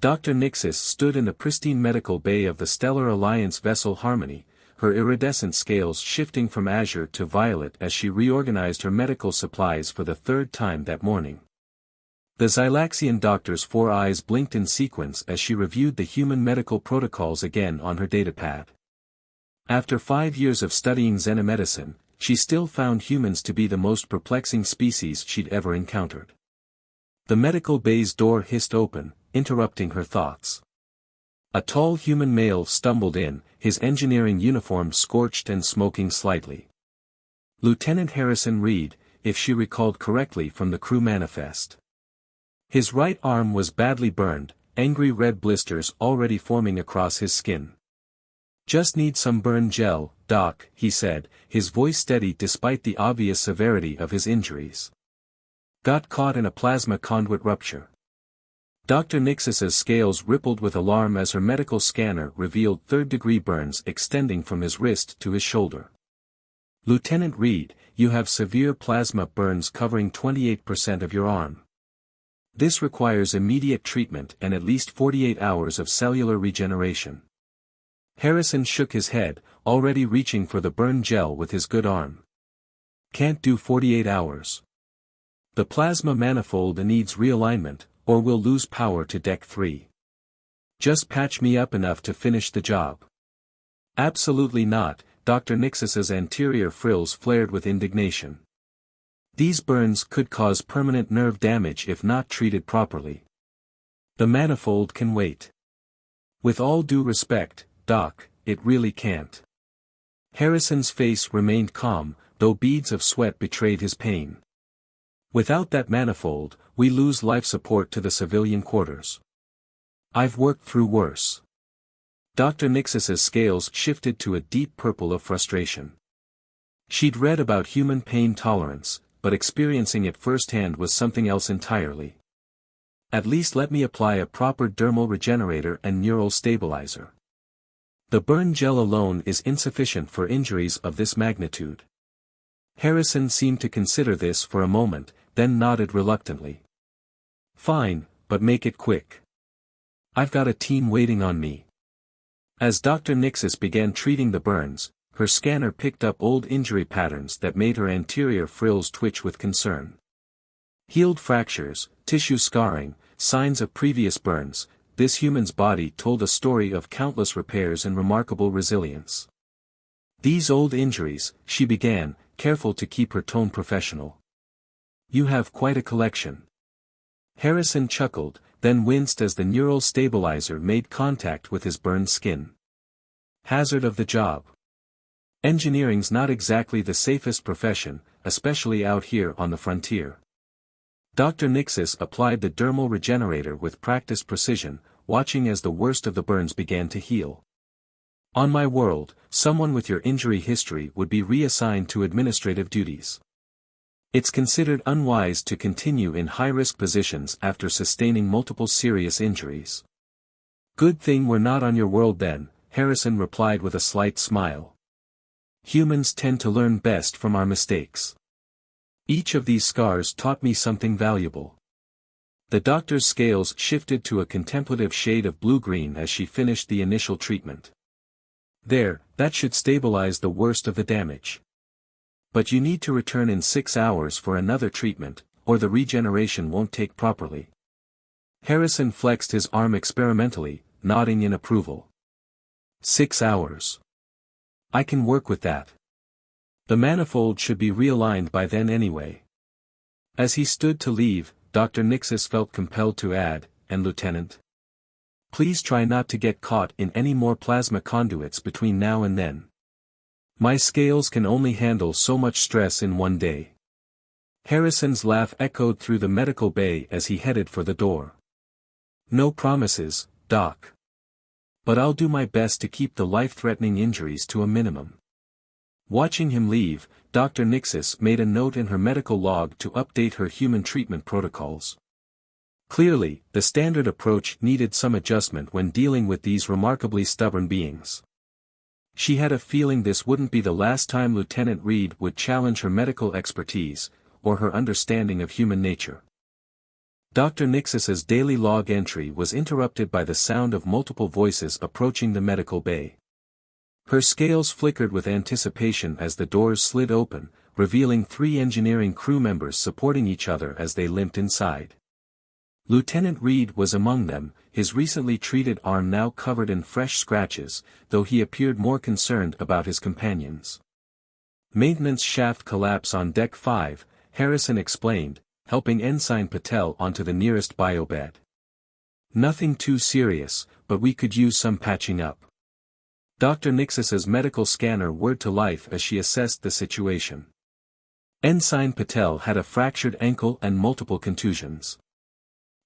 Dr. Nixis stood in the pristine medical bay of the Stellar Alliance vessel Harmony, her iridescent scales shifting from azure to violet as she reorganized her medical supplies for the third time that morning. The Xylaxian doctor's 4 eyes blinked in sequence as she reviewed the human medical protocols again on her datapad. After 5 years of studying xenomedicine, she still found humans to be the most perplexing species she'd ever encountered. The medical bay's door hissed open, interrupting her thoughts. A tall human male stumbled in, his engineering uniform scorched and smoking slightly. Lieutenant Harrison Reed, if she recalled correctly from the crew manifest. His right arm was badly burned, angry red blisters already forming across his skin. "Just need some burn gel, Doc," he said, his voice steady despite the obvious severity of his injuries. "Got caught in a plasma conduit rupture." Dr. Nixis's scales rippled with alarm as her medical scanner revealed third-degree burns extending from his wrist to his shoulder. "Lieutenant Reed, you have severe plasma burns covering 28% of your arm. This requires immediate treatment and at least 48 hours of cellular regeneration." Harrison shook his head, already reaching for the burn gel with his good arm. "Can't do 48 hours. The plasma manifold needs realignment, or we'll lose power to Deck 3. Just patch me up enough to finish the job." "Absolutely not," Dr. Nixis's anterior frills flared with indignation. "These burns could cause permanent nerve damage if not treated properly. The manifold can wait." "With all due respect, Doc, it really can't." Harrison's face remained calm, though beads of sweat betrayed his pain. "Without that manifold, we lose life support to the civilian quarters. I've worked through worse." Dr. Nixis's scales shifted to a deep purple of frustration. She'd read about human pain tolerance, but experiencing it firsthand was something else entirely. "At least let me apply a proper dermal regenerator and neural stabilizer. The burn gel alone is insufficient for injuries of this magnitude." Harrison seemed to consider this for a moment, then nodded reluctantly. "Fine, but make it quick. I've got a team waiting on me." As Dr. Nixis began treating the burns, her scanner picked up old injury patterns that made her anterior frills twitch with concern. Healed fractures, tissue scarring, signs of previous burns, this human's body told a story of countless repairs and remarkable resilience. "These old injuries," she began, careful to keep her tone professional. "You have quite a collection." Harrison chuckled, then winced as the neural stabilizer made contact with his burned skin. "Hazard of the job. Engineering's not exactly the safest profession, especially out here on the frontier." Dr. Nixis applied the dermal regenerator with practiced precision, watching as the worst of the burns began to heal. "On my world, someone with your injury history would be reassigned to administrative duties. It's considered unwise to continue in high-risk positions after sustaining multiple serious injuries." "Good thing we're not on your world then," Harrison replied with a slight smile. "Humans tend to learn best from our mistakes. Each of these scars taught me something valuable." The doctor's scales shifted to a contemplative shade of blue-green as she finished the initial treatment. "There, that should stabilize the worst of the damage. But you need to return in 6 hours for another treatment, or the regeneration won't take properly." Harrison flexed his arm experimentally, nodding in approval. 6 hours. I can work with that. The manifold should be realigned by then anyway." As he stood to leave, Dr. Nixis felt compelled to add, "And Lieutenant, please try not to get caught in any more plasma conduits between now and then. My scales can only handle so much stress in one day." Harrison's laugh echoed through the medical bay as he headed for the door. "No promises, Doc. But I'll do my best to keep the life-threatening injuries to a minimum." Watching him leave, Dr. Nixis made a note in her medical log to update her human treatment protocols. Clearly, the standard approach needed some adjustment when dealing with these remarkably stubborn beings. She had a feeling this wouldn't be the last time Lieutenant Reed would challenge her medical expertise, or her understanding of human nature. Dr. Nixis's daily log entry was interrupted by the sound of multiple voices approaching the medical bay. Her scales flickered with anticipation as the doors slid open, revealing 3 engineering crew members supporting each other as they limped inside. Lieutenant Reed was among them, his recently treated arm now covered in fresh scratches, though he appeared more concerned about his companions. "Maintenance shaft collapse on Deck 5, Harrison explained, helping Ensign Patel onto the nearest biobed. "Nothing too serious, but we could use some patching up." Dr. Nixis's medical scanner whirred to life as she assessed the situation. Ensign Patel had a fractured ankle and multiple contusions.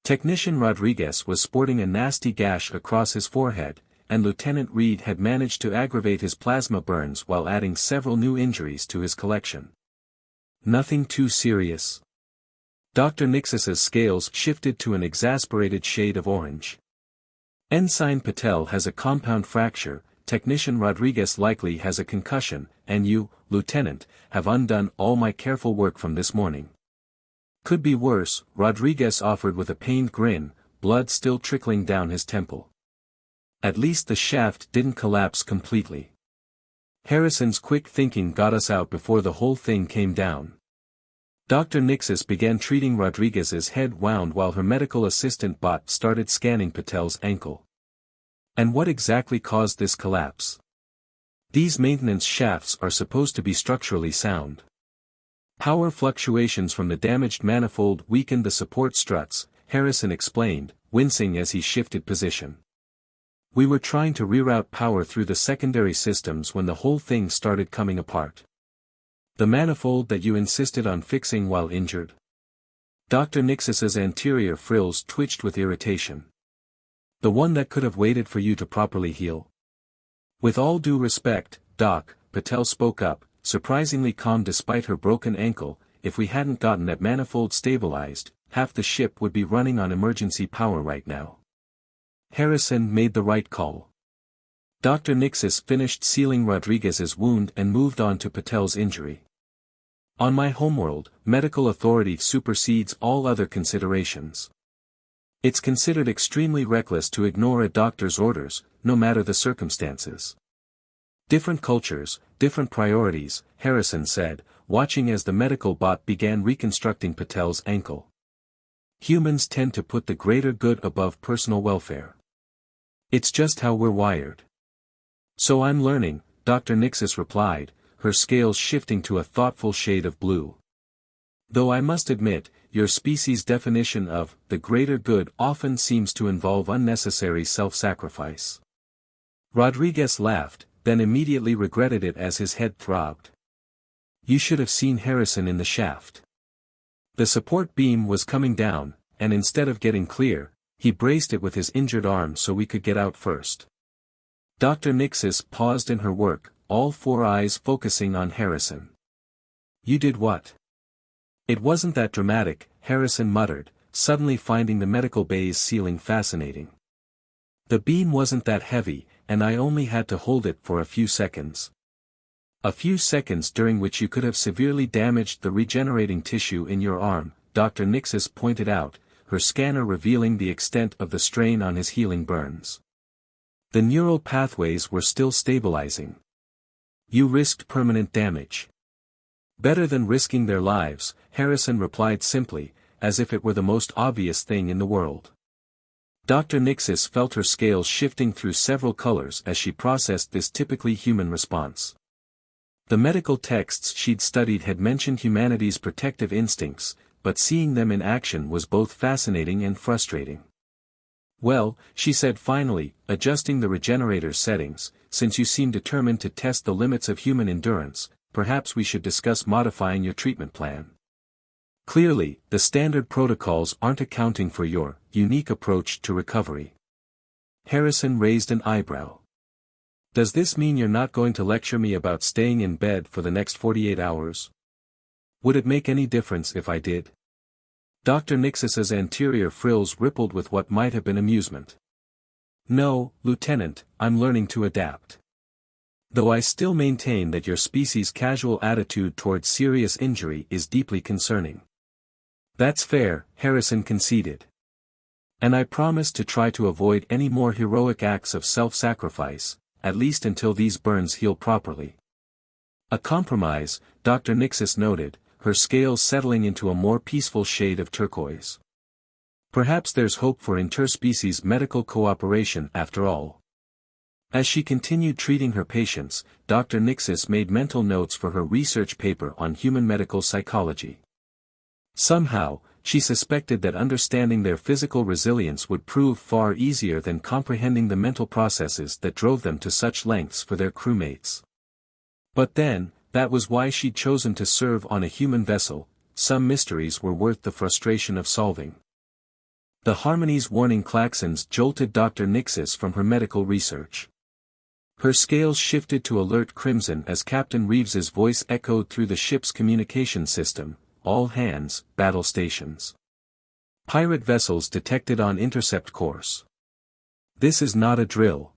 Technician Rodriguez was sporting a nasty gash across his forehead, and Lieutenant Reed had managed to aggravate his plasma burns while adding several new injuries to his collection. "Nothing too serious." Dr. Nixis's scales shifted to an exasperated shade of orange. "Ensign Patel has a compound fracture, Technician Rodriguez likely has a concussion, and you, Lieutenant, have undone all my careful work from this morning." "Could be worse," Rodriguez offered with a pained grin, blood still trickling down his temple. "At least the shaft didn't collapse completely. Harrison's quick thinking got us out before the whole thing came down." Dr. Nixis began treating Rodriguez's head wound while her medical assistant Bot started scanning Patel's ankle. "And what exactly caused this collapse?" "These maintenance shafts are supposed to be structurally sound. Power fluctuations from the damaged manifold weakened the support struts," Harrison explained, wincing as he shifted position. "We were trying to reroute power through the secondary systems when the whole thing started coming apart." "The manifold that you insisted on fixing while injured?" Dr. Nixis's anterior frills twitched with irritation. "The one that could have waited for you to properly heal?" "With all due respect, Doc," Patel spoke up, surprisingly calm despite her broken ankle, "if we hadn't gotten that manifold stabilized, half the ship would be running on emergency power right now." Harrison made the right call. Dr. Nixis finished sealing Rodriguez's wound and moved on to Patel's injury. "On my homeworld, medical authority supersedes all other considerations. It's considered extremely reckless to ignore a doctor's orders, no matter the circumstances." "Different cultures, different priorities," Harrison said, watching as the medical bot began reconstructing Patel's ankle. "Humans tend to put the greater good above personal welfare. It's just how we're wired." "So I'm learning," Dr. Nixis replied, her scales shifting to a thoughtful shade of blue. "Though I must admit, your species' definition of the greater good often seems to involve unnecessary self-sacrifice." Rodriguez laughed, then immediately regretted it as his head throbbed. "You should have seen Harrison in the shaft. The support beam was coming down, and instead of getting clear, he braced it with his injured arm so we could get out first." Dr. Nixis paused in her work, all 4 eyes focusing on Harrison. "You did what?" "It wasn't that dramatic," Harrison muttered, suddenly finding the medical bay's ceiling fascinating. "The beam wasn't that heavy, and I only had to hold it for a few seconds." "A few seconds during which you could have severely damaged the regenerating tissue in your arm," Dr. Nixis pointed out, her scanner revealing the extent of the strain on his healing burns. "The neural pathways were still stabilizing. You risked permanent damage." "Better than risking their lives," Harrison replied simply, as if it were the most obvious thing in the world. Dr. Nixis felt her scales shifting through several colors as she processed this typically human response. The medical texts she'd studied had mentioned humanity's protective instincts, but seeing them in action was both fascinating and frustrating. "Well," she said finally, adjusting the regenerator's settings, "since you seem determined to test the limits of human endurance, perhaps we should discuss modifying your treatment plan. Clearly, the standard protocols aren't accounting for your unique approach to recovery." Harrison raised an eyebrow. "Does this mean you're not going to lecture me about staying in bed for the next 48 hours? Would it make any difference if I did?" Dr. Nixis's anterior frills rippled with what might have been amusement. "No, Lieutenant, I'm learning to adapt. Though I still maintain that your species' casual attitude towards serious injury is deeply concerning." That's fair, Harrison conceded. And I promise to try to avoid any more heroic acts of self-sacrifice, at least until these burns heal properly. A compromise, Dr. Nixis noted, her scales settling into a more peaceful shade of turquoise. Perhaps there's hope for interspecies medical cooperation after all. As she continued treating her patients, Dr. Nixis made mental notes for her research paper on human medical psychology. Somehow, she suspected that understanding their physical resilience would prove far easier than comprehending the mental processes that drove them to such lengths for their crewmates. But then, that was why she'd chosen to serve on a human vessel. Some mysteries were worth the frustration of solving. The Harmony's warning klaxons jolted Dr. Nixis from her medical research. Her scales shifted to alert crimson as Captain Reeves's voice echoed through the ship's communication system. All hands, battle stations. Pirate vessels detected on intercept course. This is not a drill.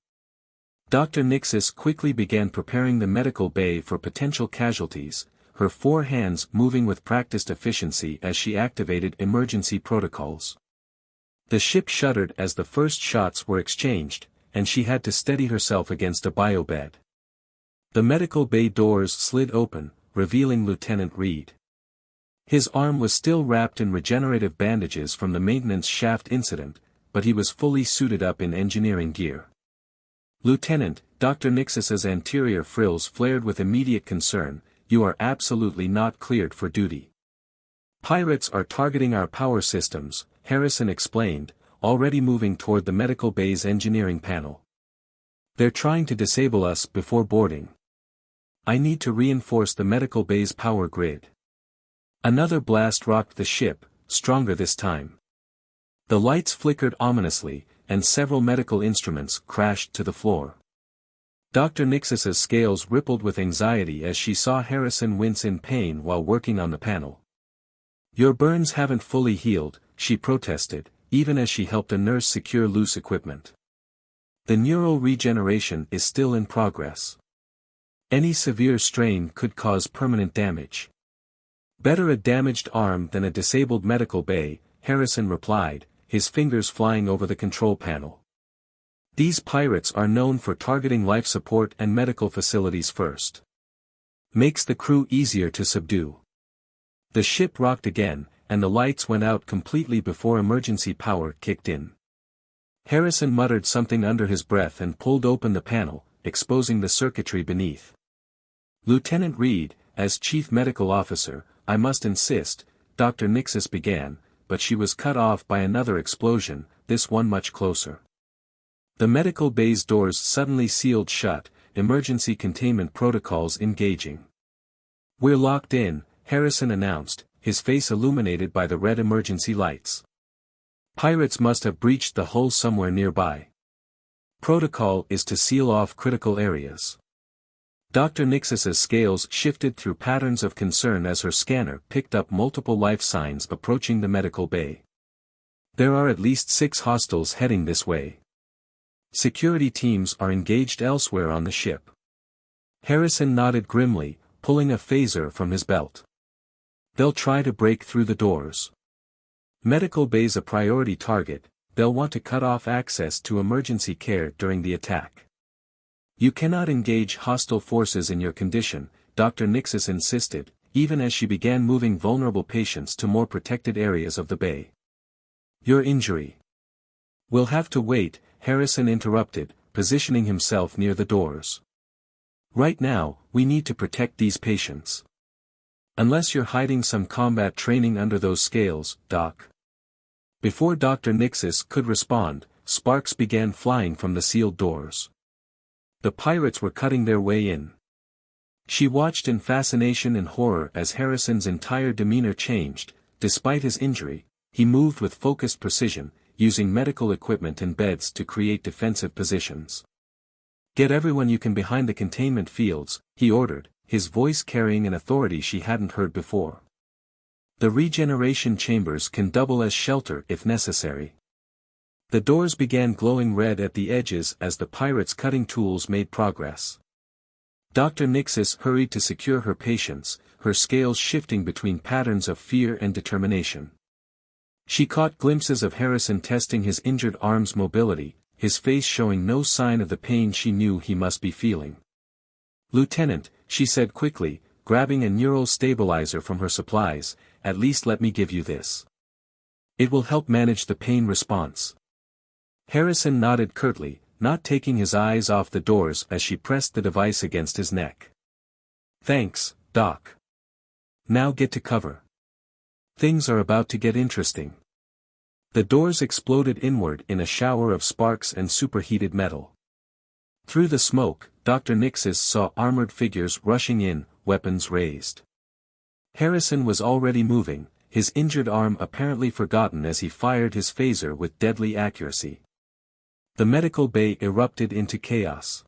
Dr. Nixis quickly began preparing the medical bay for potential casualties, her 4 hands moving with practiced efficiency as she activated emergency protocols. The ship shuddered as the first shots were exchanged, and she had to steady herself against a biobed. The medical bay doors slid open, revealing Lieutenant Reed. His arm was still wrapped in regenerative bandages from the maintenance shaft incident, but he was fully suited up in engineering gear. Lieutenant, Dr. Nixis's anterior frills flared with immediate concern, you are absolutely not cleared for duty. Pirates are targeting our power systems, Harrison explained, already moving toward the medical bay's engineering panel. They're trying to disable us before boarding. I need to reinforce the medical bay's power grid. Another blast rocked the ship, stronger this time. The lights flickered ominously, and several medical instruments crashed to the floor. Dr. Nixis's scales rippled with anxiety as she saw Harrison wince in pain while working on the panel. Your burns haven't fully healed, she protested, even as she helped a nurse secure loose equipment. The neural regeneration is still in progress. Any severe strain could cause permanent damage. Better a damaged arm than a disabled medical bay, Harrison replied, his fingers flying over the control panel. These pirates are known for targeting life support and medical facilities first. Makes the crew easier to subdue. The ship rocked again, and the lights went out completely before emergency power kicked in. Harrison muttered something under his breath and pulled open the panel, exposing the circuitry beneath. Lieutenant Reed, as Chief Medical Officer, I must insist, Dr. Nixis began, but she was cut off by another explosion, this one much closer. The medical bay's doors suddenly sealed shut, emergency containment protocols engaging. We're locked in, Harrison announced, his face illuminated by the red emergency lights. Pirates must have breached the hull somewhere nearby. Protocol is to seal off critical areas. Dr. Nixis's scales shifted through patterns of concern as her scanner picked up multiple life signs approaching the medical bay. There are at least 6 hostiles heading this way. Security teams are engaged elsewhere on the ship. Harrison nodded grimly, pulling a phaser from his belt. They'll try to break through the doors. Medical bay's a priority target, they'll want to cut off access to emergency care during the attack. You cannot engage hostile forces in your condition, Dr. Nixis insisted, even as she began moving vulnerable patients to more protected areas of the bay. Your injury. We'll have to wait, Harrison interrupted, positioning himself near the doors. Right now, we need to protect these patients. Unless you're hiding some combat training under those scales, Doc. Before Dr. Nixis could respond, sparks began flying from the sealed doors. The pirates were cutting their way in. She watched in fascination and horror as Harrison's entire demeanor changed. Despite his injury, he moved with focused precision, using medical equipment and beds to create defensive positions. Get everyone you can behind the containment fields, he ordered, his voice carrying an authority she hadn't heard before. The regeneration chambers can double as shelter if necessary. The doors began glowing red at the edges as the pirates' cutting tools made progress. Dr. Nixis hurried to secure her patients, her scales shifting between patterns of fear and determination. She caught glimpses of Harrison testing his injured arm's mobility, his face showing no sign of the pain she knew he must be feeling. "Lieutenant," she said quickly, grabbing a neural stabilizer from her supplies, "at least let me give you this. It will help manage the pain response." Harrison nodded curtly, not taking his eyes off the doors as she pressed the device against his neck. "Thanks, Doc. Now get to cover. Things are about to get interesting." The doors exploded inward in a shower of sparks and superheated metal. Through the smoke, Dr. Nixis saw armored figures rushing in, weapons raised. Harrison was already moving, his injured arm apparently forgotten as he fired his phaser with deadly accuracy. The medical bay erupted into chaos.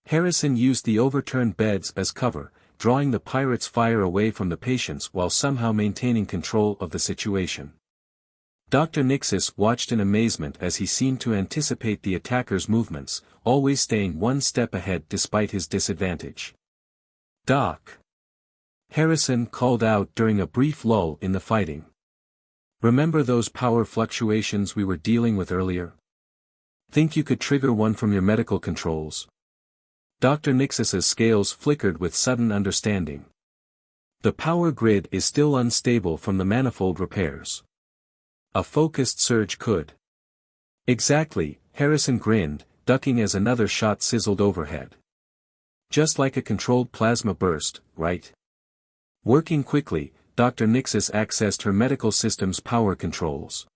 Harrison used the overturned beds as cover, drawing the pirates' fire away from the patients while somehow maintaining control of the situation. Dr. Nixis watched in amazement as he seemed to anticipate the attackers' movements, always staying one step ahead despite his disadvantage. "Doc!" Harrison called out during a brief lull in the fighting. "Remember those power fluctuations we were dealing with earlier? Think you could trigger one from your medical controls?" Dr. Nixis's scales flickered with sudden understanding. "The power grid is still unstable from the manifold repairs. A focused surge could." "Exactly," Harrison grinned, ducking as another shot sizzled overhead. "Just like a controlled plasma burst, right?" Working quickly, Dr. Nixis accessed her medical system's power controls.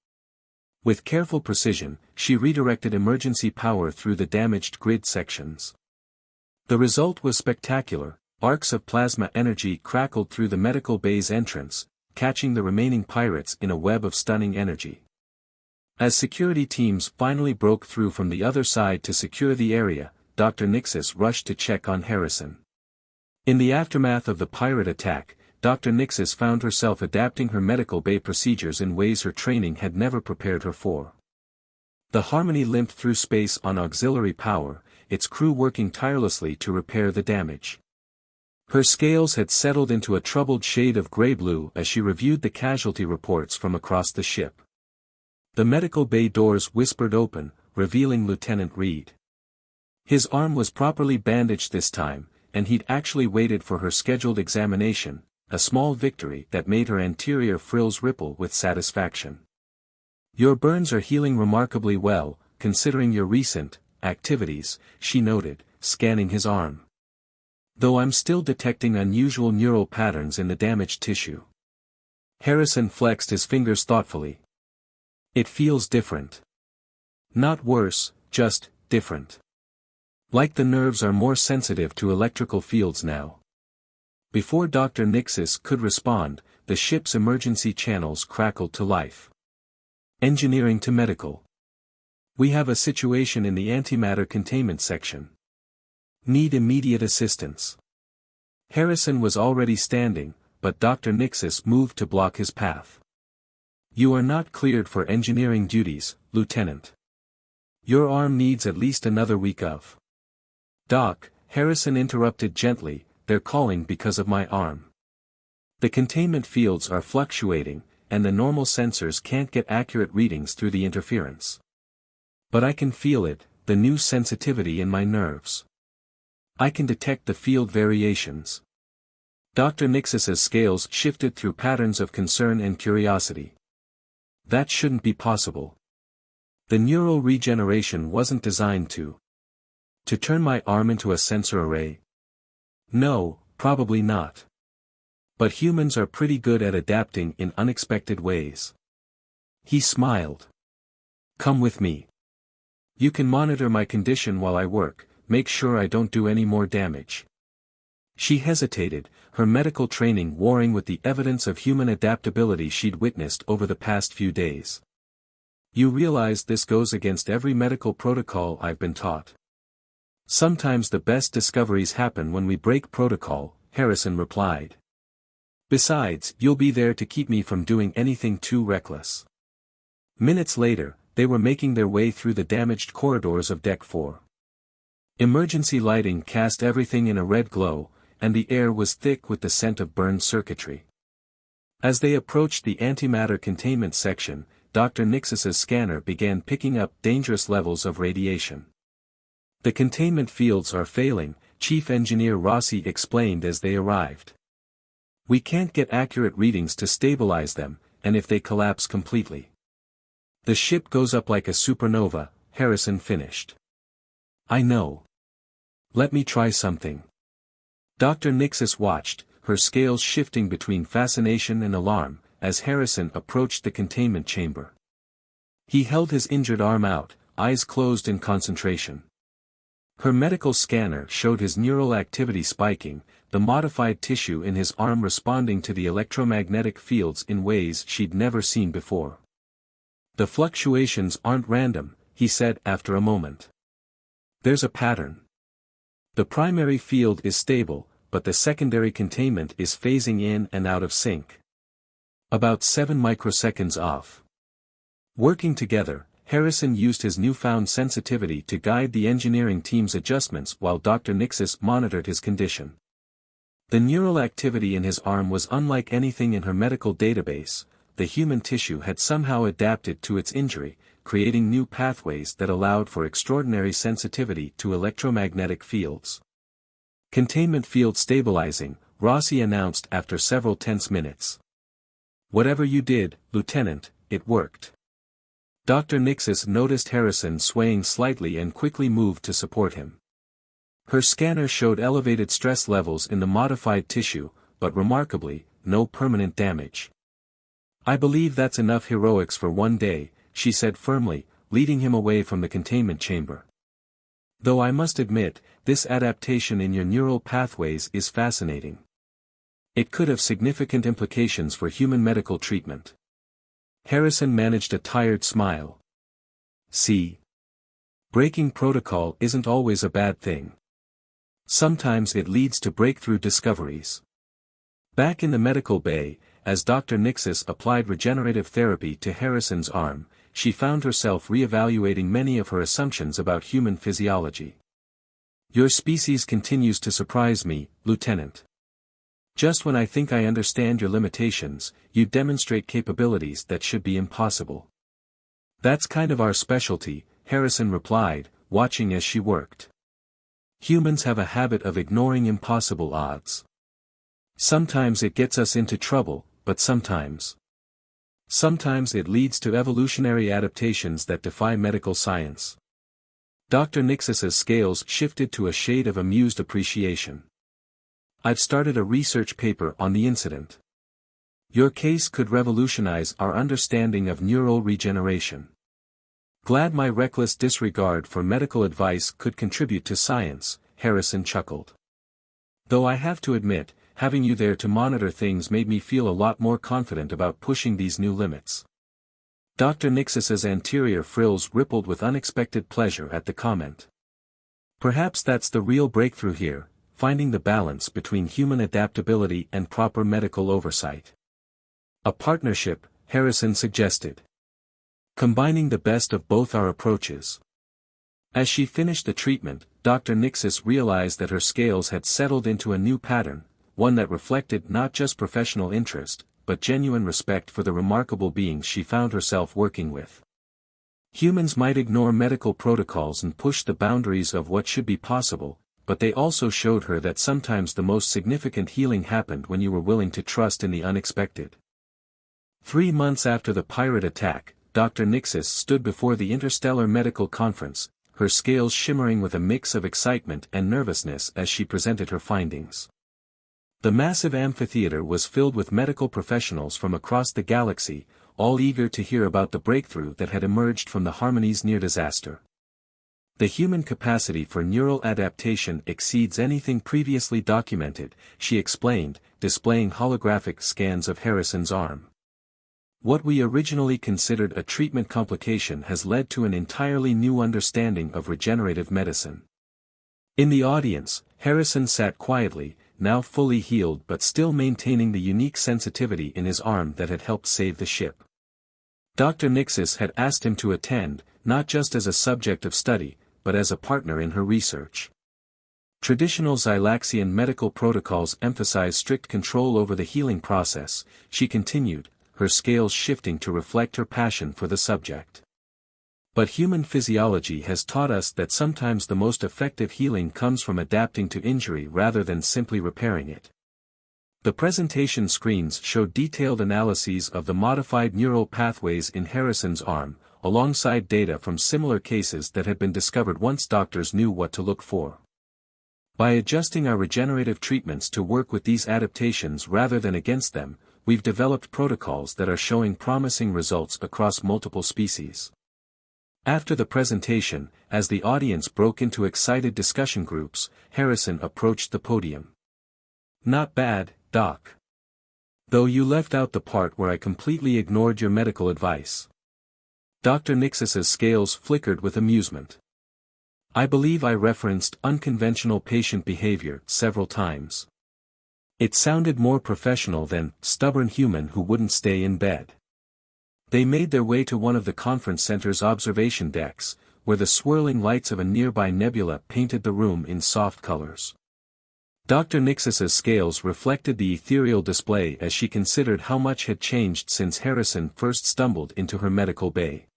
With careful precision, she redirected emergency power through the damaged grid sections. The result was spectacular. Arcs of plasma energy crackled through the medical bay's entrance, catching the remaining pirates in a web of stunning energy. As security teams finally broke through from the other side to secure the area, Dr. Nixis rushed to check on Harrison. In the aftermath of the pirate attack, Dr. Nixis found herself adapting her medical bay procedures in ways her training had never prepared her for. The Harmony limped through space on auxiliary power, its crew working tirelessly to repair the damage. Her scales had settled into a troubled shade of gray-blue as she reviewed the casualty reports from across the ship. The medical bay doors whispered open, revealing Lieutenant Reed. His arm was properly bandaged this time, and he'd actually waited for her scheduled examination, a small victory that made her anterior frills ripple with satisfaction. "Your burns are healing remarkably well, considering your recent activities," she noted, scanning his arm. "Though I'm still detecting unusual neural patterns in the damaged tissue." Harrison flexed his fingers thoughtfully. "It feels different. Not worse, just different. Like the nerves are more sensitive to electrical fields now." Before Dr. Nixis could respond, the ship's emergency channels crackled to life. "Engineering to medical. We have a situation in the antimatter containment section. Need immediate assistance." Harrison was already standing, but Dr. Nixis moved to block his path. "You are not cleared for engineering duties, Lieutenant. Your arm needs at least another week of." "Doc," Harrison interrupted gently, "they're calling because of my arm. The containment fields are fluctuating, and the normal sensors can't get accurate readings through the interference. But I can feel it, the new sensitivity in my nerves. I can detect the field variations." Dr. Nixis's scales shifted through patterns of concern and curiosity. "That shouldn't be possible. The neural regeneration wasn't designed to turn my arm into a sensor array." "No, probably not. But humans are pretty good at adapting in unexpected ways." He smiled. "Come with me. You can monitor my condition while I work, make sure I don't do any more damage." She hesitated, her medical training warring with the evidence of human adaptability she'd witnessed over the past few days. "You realize this goes against every medical protocol I've been taught." "Sometimes the best discoveries happen when we break protocol," Harrison replied. "Besides, you'll be there to keep me from doing anything too reckless." Minutes later, they were making their way through the damaged corridors of Deck 4. Emergency lighting cast everything in a red glow, and the air was thick with the scent of burned circuitry. As they approached the antimatter containment section, Dr. Nixis's scanner began picking up dangerous levels of radiation. "The containment fields are failing," Chief Engineer Rossi explained as they arrived. "We can't get accurate readings to stabilize them, and if they collapse completely, the ship goes up like a supernova," Harrison finished. "I know. Let me try something." Dr. Nixis watched, her scales shifting between fascination and alarm, as Harrison approached the containment chamber. He held his injured arm out, eyes closed in concentration. Her medical scanner showed his neural activity spiking, the modified tissue in his arm responding to the electromagnetic fields in ways she'd never seen before. "The fluctuations aren't random," he said after a moment. "There's a pattern. The primary field is stable, but the secondary containment is phasing in and out of sync. About 7 microseconds off." Working together, Harrison used his newfound sensitivity to guide the engineering team's adjustments while Dr. Nixis monitored his condition. The neural activity in his arm was unlike anything in her medical database. The human tissue had somehow adapted to its injury, creating new pathways that allowed for extraordinary sensitivity to electromagnetic fields. "Containment field stabilizing," Rossi announced after several tense minutes. "Whatever you did, Lieutenant, it worked." Dr. Nixis noticed Harrison swaying slightly and quickly moved to support him. Her scanner showed elevated stress levels in the modified tissue, but remarkably, no permanent damage. "I believe that's enough heroics for one day," she said firmly, leading him away from the containment chamber. "Though I must admit, this adaptation in your neural pathways is fascinating. It could have significant implications for human medical treatment." Harrison managed a tired smile. "See? Breaking protocol isn't always a bad thing. Sometimes it leads to breakthrough discoveries." Back in the medical bay, as Dr. Nixis applied regenerative therapy to Harrison's arm, she found herself re-evaluating many of her assumptions about human physiology. "Your species continues to surprise me, Lieutenant. Just when I think I understand your limitations, you demonstrate capabilities that should be impossible." "That's kind of our specialty," Harrison replied, watching as she worked. "Humans have a habit of ignoring impossible odds. Sometimes it gets us into trouble, but sometimes it leads to evolutionary adaptations that defy medical science." Dr. Nixis's scales shifted to a shade of amused appreciation. "I've started a research paper on the incident. Your case could revolutionize our understanding of neural regeneration." "Glad my reckless disregard for medical advice could contribute to science," Harrison chuckled. "Though I have to admit, having you there to monitor things made me feel a lot more confident about pushing these new limits." Dr. Nixis's anterior frills rippled with unexpected pleasure at the comment. "Perhaps that's the real breakthrough here, finding the balance between human adaptability and proper medical oversight." "A partnership," Harrison suggested. "Combining the best of both our approaches." As she finished the treatment, Dr. Nixis realized that her scales had settled into a new pattern, one that reflected not just professional interest, but genuine respect for the remarkable beings she found herself working with. Humans might ignore medical protocols and push the boundaries of what should be possible, but they also showed her that sometimes the most significant healing happened when you were willing to trust in the unexpected. 3 months after the pirate attack, Dr. Nixis stood before the Interstellar Medical Conference, her scales shimmering with a mix of excitement and nervousness as she presented her findings. The massive amphitheater was filled with medical professionals from across the galaxy, all eager to hear about the breakthrough that had emerged from the Harmony's near disaster. "The human capacity for neural adaptation exceeds anything previously documented," she explained, displaying holographic scans of Harrison's arm. "What we originally considered a treatment complication has led to an entirely new understanding of regenerative medicine." In the audience, Harrison sat quietly, now fully healed but still maintaining the unique sensitivity in his arm that had helped save the ship. Dr. Nixis had asked him to attend, not just as a subject of study, but as a partner in her research. Traditional Xylaxian medical protocols emphasize strict control over the healing process, she continued, her scales shifting to reflect her passion for the subject. But human physiology has taught us that sometimes the most effective healing comes from adapting to injury rather than simply repairing it. The presentation screens showed detailed analyses of the modified neural pathways in Harrison's arm, alongside data from similar cases that had been discovered once doctors knew what to look for. By adjusting our regenerative treatments to work with these adaptations rather than against them, we've developed protocols that are showing promising results across multiple species. After the presentation, as the audience broke into excited discussion groups, Harrison approached the podium. "Not bad, Doc. Though you left out the part where I completely ignored your medical advice." Dr. Nixis's scales flickered with amusement. "I believe I referenced unconventional patient behavior several times. It sounded more professional than stubborn human who wouldn't stay in bed." They made their way to one of the conference center's observation decks, where the swirling lights of a nearby nebula painted the room in soft colors. Dr. Nixis's scales reflected the ethereal display as she considered how much had changed since Harrison first stumbled into her medical bay.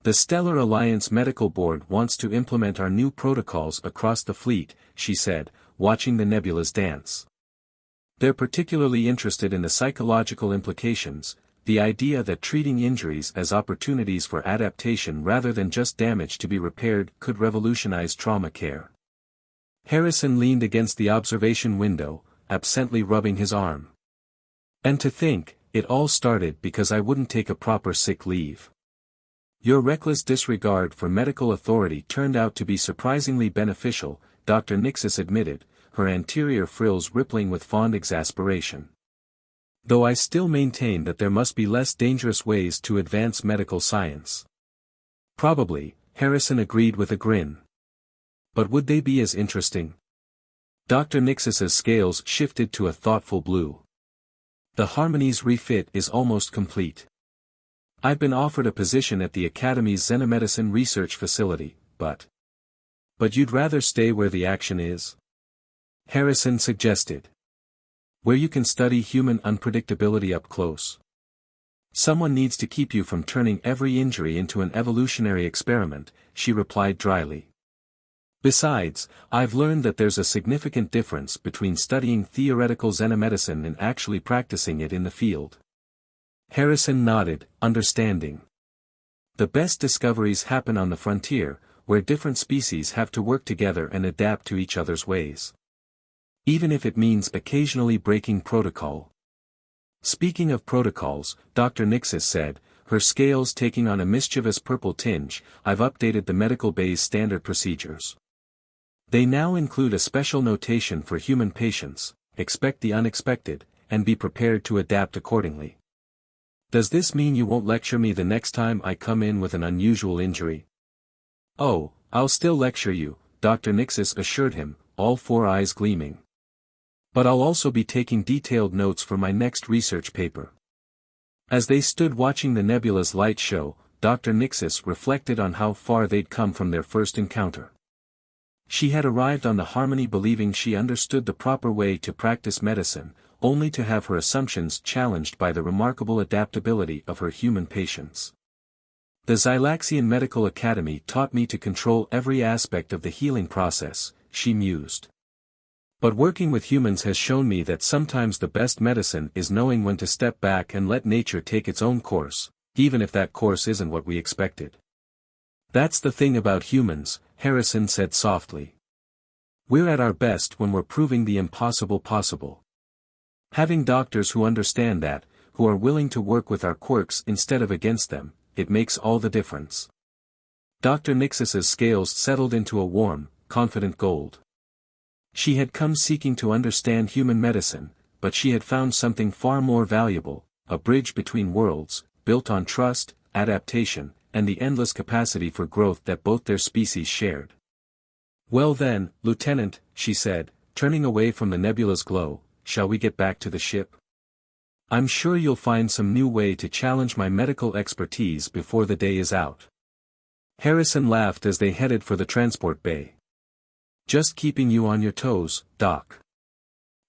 "The Stellar Alliance Medical Board wants to implement our new protocols across the fleet," she said, watching the nebulas dance. "They're particularly interested in the psychological implications, the idea that treating injuries as opportunities for adaptation rather than just damage to be repaired could revolutionize trauma care." Harrison leaned against the observation window, absently rubbing his arm. "And to think, it all started because I wouldn't take a proper sick leave. Your reckless disregard for medical authority turned out to be surprisingly beneficial," Dr. Nixis admitted, her anterior frills rippling with fond exasperation. "Though I still maintain that there must be less dangerous ways to advance medical science." "Probably," Harrison agreed with a grin. "But would they be as interesting?" Dr. Nixis's scales shifted to a thoughtful blue. "The Harmony's refit is almost complete. I've been offered a position at the Academy's Xenomedicine Research Facility, but you'd rather stay where the action is?" Harrison suggested. "Where you can study human unpredictability up close. Someone needs to keep you from turning every injury into an evolutionary experiment," she replied dryly. "Besides, I've learned that there's a significant difference between studying theoretical xenomedicine and actually practicing it in the field." Harrison nodded, understanding. "The best discoveries happen on the frontier, where different species have to work together and adapt to each other's ways. Even if it means occasionally breaking protocol." "Speaking of protocols," Dr. Nixis said, her scales taking on a mischievous purple tinge, "I've updated the medical bay's standard procedures. They now include a special notation for human patients: expect the unexpected, and be prepared to adapt accordingly." "Does this mean you won't lecture me the next time I come in with an unusual injury?" "Oh, I'll still lecture you," Dr. Nixis assured him, all four eyes gleaming. "But I'll also be taking detailed notes for my next research paper." As they stood watching the nebula's light show, Dr. Nixis reflected on how far they'd come from their first encounter. She had arrived on the Harmony believing she understood the proper way to practice medicine, only to have her assumptions challenged by the remarkable adaptability of her human patients. "The Xylaxian Medical Academy taught me to control every aspect of the healing process," she mused. "But working with humans has shown me that sometimes the best medicine is knowing when to step back and let nature take its own course, even if that course isn't what we expected." "That's the thing about humans," Harrison said softly. "We're at our best when we're proving the impossible possible. Having doctors who understand that, who are willing to work with our quirks instead of against them, it makes all the difference." Dr. Nixis's scales settled into a warm, confident gold. She had come seeking to understand human medicine, but she had found something far more valuable, a bridge between worlds, built on trust, adaptation, and the endless capacity for growth that both their species shared. "Well then, Lieutenant," she said, turning away from the nebula's glow, "shall we get back to the ship? I'm sure you'll find some new way to challenge my medical expertise before the day is out." Harrison laughed as they headed for the transport bay. Just keeping you on your toes, Doc.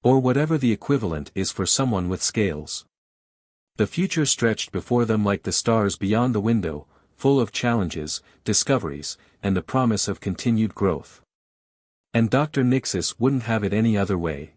Or whatever the equivalent is for someone with scales. The future stretched before them like the stars beyond the window, full of challenges, discoveries, and the promise of continued growth. And Dr. Nixis wouldn't have it any other way.